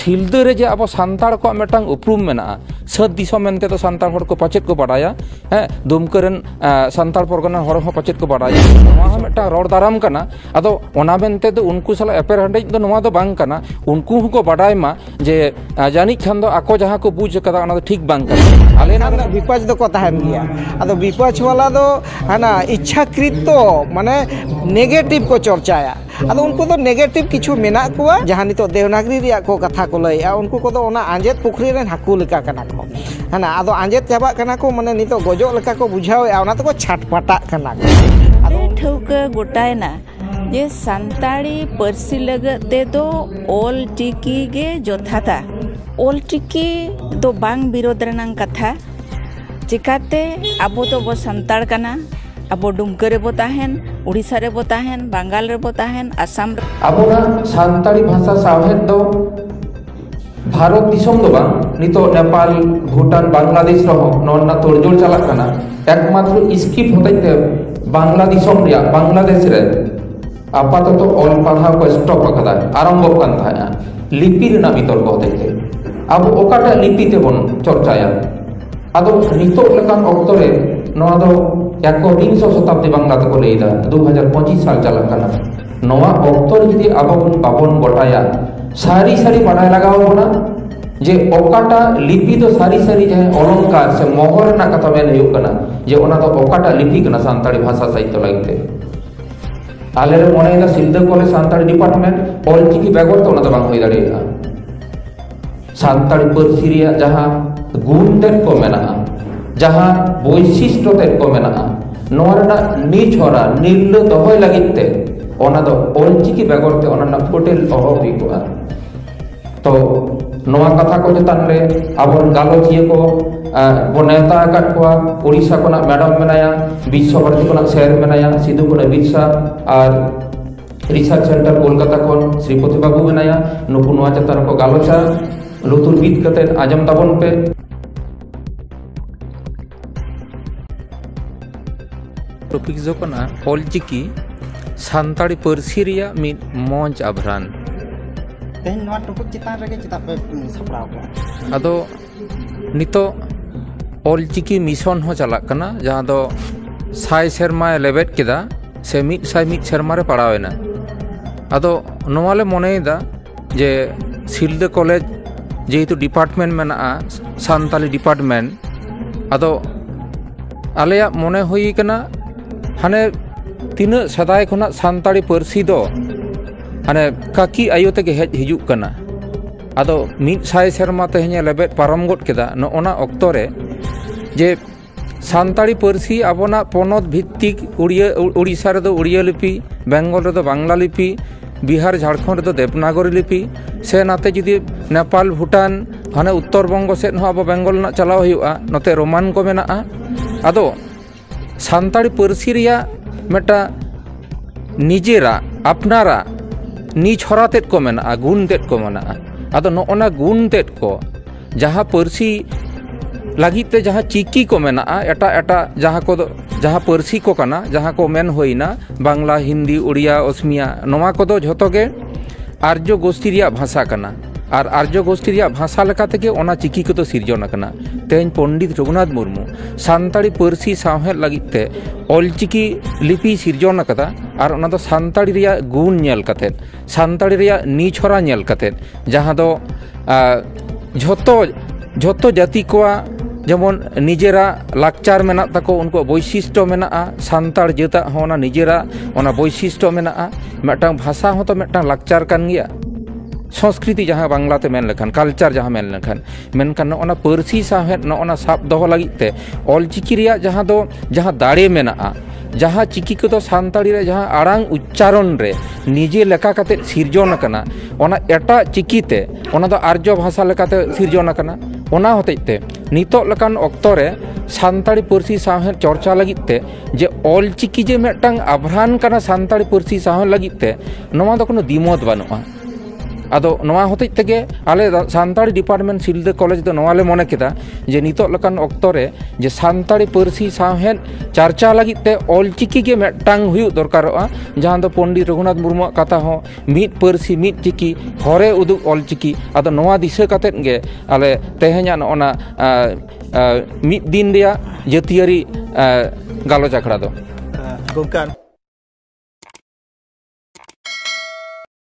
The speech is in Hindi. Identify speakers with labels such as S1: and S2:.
S1: सिलदे रे जे अब सान्ताड़ को मिटांग उपरूम मेना सत दिसम मेनते तो सान्ताड़ हर को पचेत को बाडाया हैं दुमकरन सान्ताड़ परगना हर हो पचेत को बाडाया नोआ मिटांग रोड दाराम कना अदो ओना मेनते तो उनको साला एपेर हंडेज दो नोआ दो बांग कना उनको को बाडाय मा जे जानी खान दो आको जहां को बुझ कदा ओना दो ठीक बांग कना आले ना
S2: विपक्ष दो को ताहेन गया अदो विपक्ष वाला दो हाना इच्छाकृत तो माने नेगेटिव को चर्चाया अदो उनको तो नेगेटिव किछु मेना कोआ जहां नितो देवनागरी रिया को कथा को लैया उनको को तो ओना आंजेत पुखरी रेन हाकू लेका कना को हाना अदो आंजेत चाबा कना को माने नितो गजो लेका को बुझाव ओना तो को छाटपाटा कना
S3: अदो ठौका गोटायना ये सान्ताड़ी पर्सी लगते तो ओल टिकी गे जोथाता ओल टिकी तो बांग विरोध रनांग कथा चिकाते आबो तो बो सान्ताड़ कना अब डुमकर बो ताहेन उड़ीसा रे बो ताहेन बंगाल रे बो ताहेन आसाम
S1: अबोना सान्ताड़ी भाषा सावहेद दो भारत दिसम दो बांग नितो नेपाल भूटान बांग्लादेश रहो नोना तोड़जोड़ चलाक कना एकमात्र स्किप होते बांग्ला दिसम रिया बांग्लादेश रे आपातत ऑल पढ़ाव को स्टॉप अकदा आरंभ कान थाया लिपि रेना बितर्क होते अब ओकाटा लिपि ते बन चर्चाया आदो नितो लेकान ऑक्टो रे नोआ दो याको 300 शताब्दी बांग्ला तक लेदा 2025 साल चलक कना नोआ ऑक्टो जदि आबोन बाबोन गोटाया सारी सारी पढ़ाई लगाओ बोना जे ओकाटा लिपि दो सारी सारी जे अलंकार से मोहर ना कथा मेन हुयुग कना जे ओना दो ओकाटा लिपि कना सान्ताड़ी भाषा साहित्य लागिते आले रे मोने दा सिलदा कॉलेज सान्ताड़ी डिपार्टमेंट ऑलचिकी बेगोर तो ओना दो बांग होई दाड़ेया सान्ताड़ी पर्सी रिया जहां गुण तेट को मेना जहां वैशिष्ट्य तेट को मेना नोआ रेना नीच होरा निर्ल दोहय लागिते ओना दो ऑलचिकी बेगोर ते ओना ना फोटेल अहो हुई कोआ तो नोआ कथा को चेतान रे आबोन गालोचिया को नेता आकाद कोआ उड़ीसा कोना मैडम मेनाया विश्व भारती कोना शेर मेनाया सिधु कोना बिरसा और रिसर्च सेंटर कोलकाता कोन श्रीपति बाबू मेनाया नुकु नोआ चेतान को गालोचा लुतुर बीत कते आजम ताबन पे टॉपिक जो कना ऑलचिकी सान्ताड़ी पर्सी रिया मिद मौज आभरान
S2: तेन नोआ टॉपिक चितान रे चिता पे सपराव को
S1: अदो नितो ऑलचिकी मिशन हो चलाक कना जहां दो साय शर्मा लेबेट केदा से मिद शर्मा रे पड़ावेना अदो नोवाले मोनेदा जे सिलदे कॉलेज जेहेतु डिपार्टमेंट मेना सान्ताली डिपार्टमेंट अदो आलेया मोने हुई कना हाने तीन सदाय खुना सान्ताड़ी पर्सी दो हाने काकी आयो तेगे हेज हिजुक कना आदो मिद साय शर्मा तेहने लेबेट पारम गोद केदा नोना ऑक्टो रे जे सान्ताड़ी पर्सी आबोना पोनत भित्तिक उड़ीसा रे दो उड़िया लिपि बेंगल रे दो बांग्ला लिपि बिहार झारखंड रे दो देवनागरी लिपि से नाते जुदी नेपाल भूटान हाने उत्तर बंग सेद हो अब बेंगल ना चलाव हुआ नते रोमान को मेना आदो सान्ताड़ी पर्सी रिया मेटा निजेरा अपनारा नीच हरा तेद को मेना गुण तेद को मेना आदो नोना गुण तेद को जहां पर्सी लगिते जहां चिकी को मेना एटा एटा जहां को जहां पर्सी को कना जहां को मेन होइना बांग्ला हिंदी उड़िया ओसमिया नोवा को दो झोतो के आर्य गोष्ठी रिया भाषा कना और आर्य गोष्ठी रिया भाषा लेका तेगे ओना चिकी को तो सिरजन कना तेन पंडित रघुनाथ मुर्मू सान्ताड़ी पर्सी सावहेद लगिते ऑलचिकी लिपि सिरजन कदा और ओना दो सान्ताड़ी रिया गुण नेल कते सान्ताड़ी रिया नीछरा नेल कते जहां दो झोतो जाति को जेमन निजेरा लाकचार मेना ताको उनको वैशिष्ट्य मेना सान्ताड़ जाता होना निजेरा ओना वैशिष्ट्य मेना मेटांग भाषा हो तो मेटांग लाकचार कान गया संस्कृति जहां बांग्लाते मेन लेखान कल्चर जहां मेन लेखान मेनखान ओना पर्सी साहेद नोना साब दोहो लागिते ऑलचिकी रिया जहां दाड़े मेना जहां चिकी को तो सान्ताड़ी रे जहां आड़ांग उच्चारण रे निजे लेका काते सिरजन कना ओना एटा चिकीते ओना दो आर्य भाषा लेकाते सिरजन कना ओना होतेते नितो लकान ऑक्टो रे सान्ताड़ी पर्सी साहेद चर्चा लगिते जे ऑलचिकी जे मेटांग आभरान कना सान्ताड़ी पर्सी साहेद लगिते नोमा दो कोनो दिमत बानुआ ᱟᱫᱚ ᱱᱚᱣᱟ ᱦᱚᱛᱮᱡ ᱛᱮᱜᱮ ᱟᱞᱮ ᱥᱟᱱᱛᱟᱲᱤ ᱰᱤᱯᱟᱨᱴᱢᱮᱱᱴ ᱥᱤᱞᱫᱟᱹ ᱠᱚᱞᱮᱡᱽ ᱫᱚ ᱱᱚᱣᱟ ᱞᱮ ᱢᱚᱱᱮ ᱠᱮᱫᱟ ᱡᱮ ᱱᱤᱛᱚᱜ ᱞᱮᱠᱟᱱ ᱚᱠᱛᱚ ᱨᱮ ᱡᱮ ᱥᱟᱱᱛᱟᱲᱤ ᱯᱟᱹᱨᱥᱤ ᱥᱟᱶᱦᱮᱫ ᱪᱟᱨᱪᱟ ᱞᱟᱹᱜᱤᱫ ᱛᱮ ᱚᱞᱪᱤᱠᱤ ᱜᱮ ᱢᱤᱫᱴᱟᱝ ᱦᱩᱭᱩᱜ ᱫᱚᱨᱠᱟᱨᱚᱜᱼᱟ, ᱡᱟᱦᱟᱸ ᱫᱚ ᱯᱚᱱᱰᱤᱛ ᱨᱚᱜᱷᱩᱱᱟᱛᱷ ᱢᱩᱨᱢᱩᱣᱟᱜ ᱠᱟᱛᱷᱟ ᱦᱚᱸ ᱢᱤᱫ ᱯᱟᱹᱨᱥᱤ ᱢᱤᱫ ᱪᱤᱠᱤ ᱦᱚᱨᱮ ᱩᱫᱩᱜ ᱚᱞᱪᱤᱠᱤ। ᱟᱫᱚ ᱱᱚᱣᱟ ᱫᱤᱥᱟᱹ ᱠᱟᱛᱮᱫ ᱜᱮ ᱟᱞᱮ ᱛᱮᱦᱮᱧᱟᱜ ᱱᱚᱜᱼᱚᱱᱟ ᱢᱤᱫ ᱫᱤᱱ ᱨᱮᱭᱟᱜ ᱡᱟᱹᱛᱤᱭᱟᱹᱨᱤ ᱜᱟᱞᱚᱪ ᱟᱠᱷᱲᱟ ᱫᱚ।